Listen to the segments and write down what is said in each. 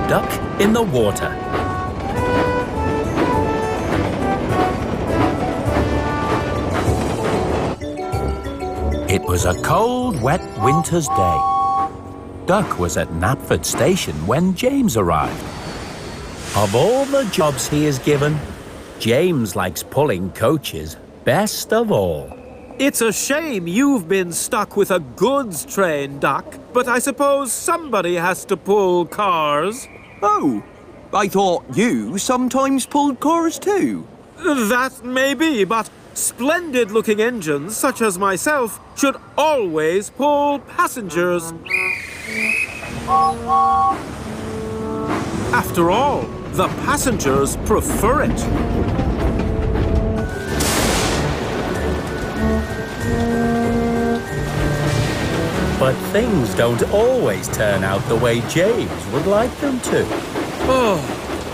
Duck in the Water. It was a cold, wet winter's day. Duck was at Knapford Station when James arrived. Of all the jobs he is given, James likes pulling coaches best of all. It's a shame you've been stuck with a goods train, Duck, but I suppose somebody has to pull cars. Oh, I thought you sometimes pulled cars too. That may be, but splendid-looking engines, such as myself, should always pull passengers. After all, the passengers prefer it. But things don't always turn out the way James would like them to. Oh,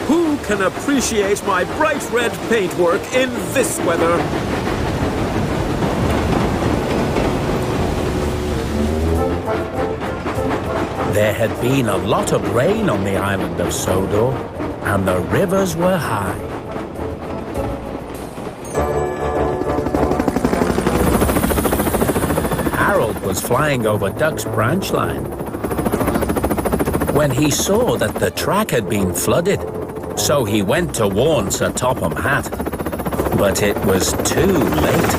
who can appreciate my bright red paintwork in this weather? There had been a lot of rain on the island of Sodor, and the rivers were high. Harold was flying over Duck's branch line when he saw that the track had been flooded, so he went to warn Sir Topham Hatt. But it was too late.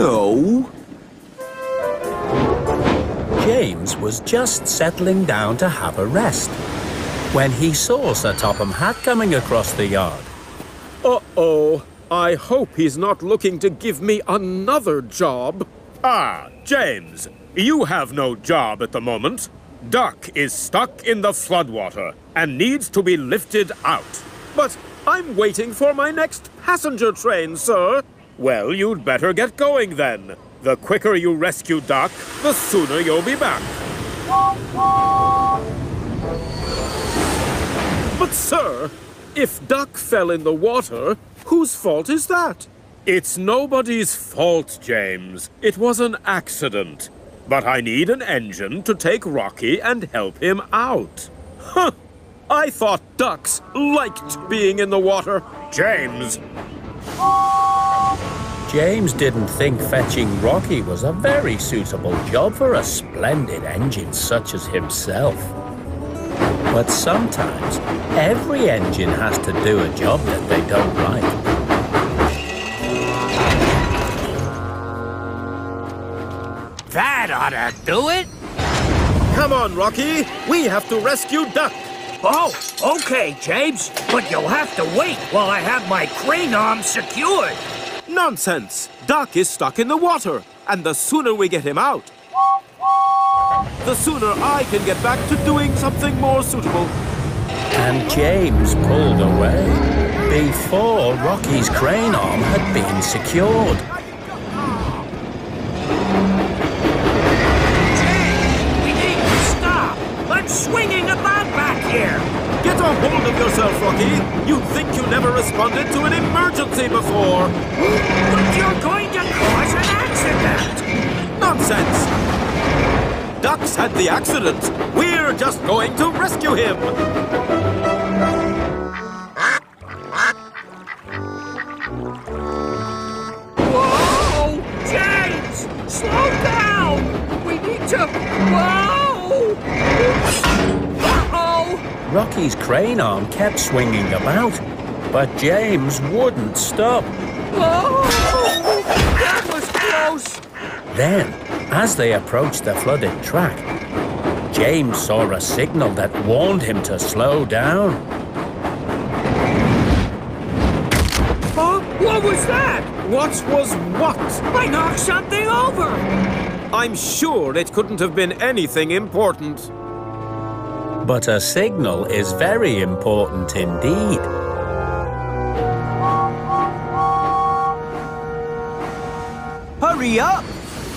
Oh! James was just settling down to have a rest when he saw Sir Topham Hatt coming across the yard. Uh-oh. I hope he's not looking to give me another job. Ah, James, you have no job at the moment. Duck is stuck in the floodwater and needs to be lifted out. But I'm waiting for my next passenger train, sir. Well, you'd better get going then. The quicker you rescue Duck, the sooner you'll be back. But, sir, if Duck fell in the water, whose fault is that? It's nobody's fault, James. It was an accident. But I need an engine to take Rocky and help him out. Huh! I thought ducks liked being in the water. James! James didn't think fetching Rocky was a very suitable job for a splendid engine such as himself. But sometimes, every engine has to do a job that they don't like. That ought to do it. Come on, Rocky. We have to rescue Duck. Oh, okay, James. But you'll have to wait while I have my crane arm secured. Nonsense! Duck is stuck in the water, and the sooner we get him out, the sooner I can get back to doing something more suitable. And James pulled away before Rocky's crane arm had been secured. James, we need to stop. I'm swinging about back here. Get a hold of yourself, Rocky. You'd think you never responded to an emergency before. But you're going to cause an accident. Nonsense! Duck's had the accident. We're just going to rescue him. Whoa! James! Slow down! We need to... Whoa! Uh-oh! Rocky's crane arm kept swinging about, but James wouldn't stop. Whoa! That was close! Then, as they approached the flooded track, James saw a signal that warned him to slow down. Huh? What was that? What was what? I knocked something over! I'm sure it couldn't have been anything important. But a signal is very important indeed. Hurry up!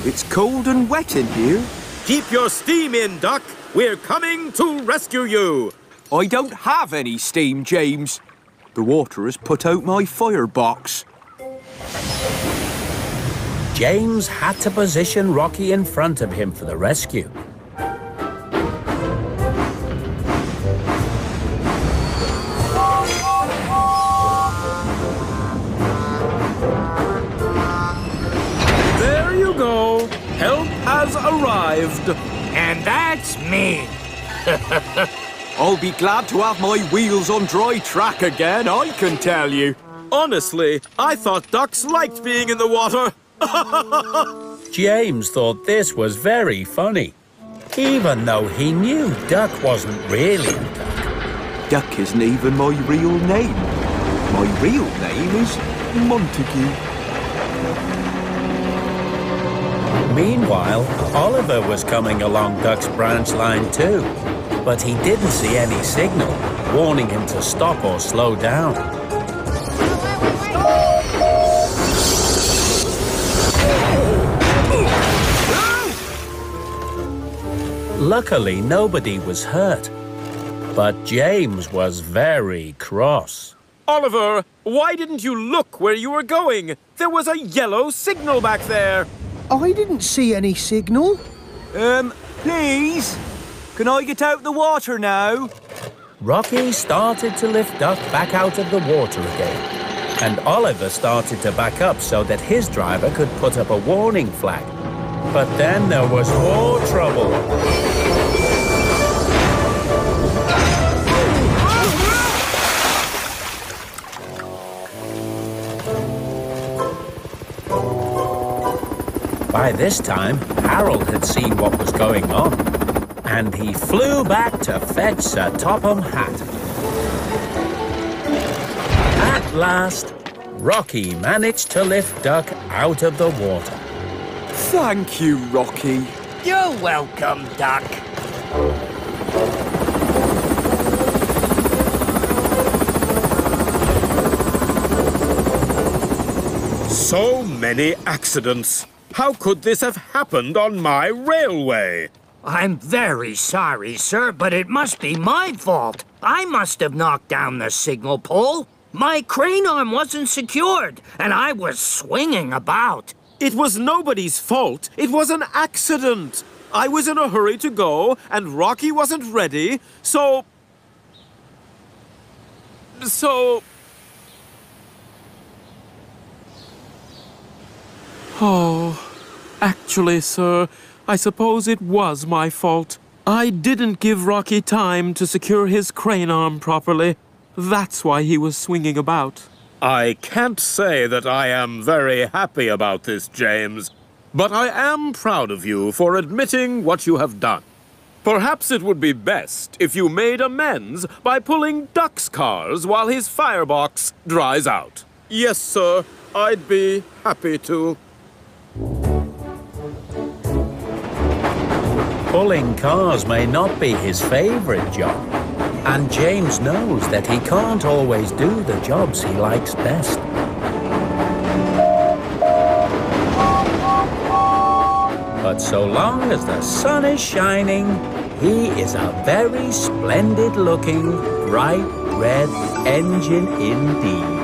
It's cold and wet in here. Keep your steam in, Duck. We're coming to rescue you. I don't have any steam, James. The water has put out my firebox. James had to position Rocky in front of him for the rescue. There you go. Help has arrived. And that's me. I'll be glad to have my wheels on dry track again, I can tell you. Honestly, I thought ducks liked being in the water. James thought this was very funny, even though he knew Duck wasn't really a duck. Duck isn't even my real name. My real name is Montague. Meanwhile, Oliver was coming along Duck's branch line too, but he didn't see any signal warning him to stop or slow down. Luckily, nobody was hurt, but James was very cross. Oliver, why didn't you look where you were going? There was a yellow signal back there. I didn't see any signal. Please? Can I get out the water now? Rocky started to lift Duck back out of the water again, and Oliver started to back up so that his driver could put up a warning flag. But then there was more trouble. By this time, Harold had seen what was going on, and he flew back to fetch Sir Topham Hatt. At last, Rocky managed to lift Duck out of the water. Thank you, Rocky. You're welcome, Duck. So many accidents. How could this have happened on my railway? I'm very sorry, sir, but it must be my fault. I must have knocked down the signal pole. My crane arm wasn't secured, and I was swinging about. It was nobody's fault. It was an accident. I was in a hurry to go, and Rocky wasn't ready, so... Oh, actually, sir, I suppose it was my fault. I didn't give Rocky time to secure his crane arm properly. That's why he was swinging about. I can't say that I am very happy about this, James, but I am proud of you for admitting what you have done. Perhaps it would be best if you made amends by pulling Duck's cars while his firebox dries out. Yes, sir, I'd be happy to. Pulling cars may not be his favorite job, and James knows that he can't always do the jobs he likes best. But so long as the sun is shining, he is a very splendid-looking, bright red engine indeed.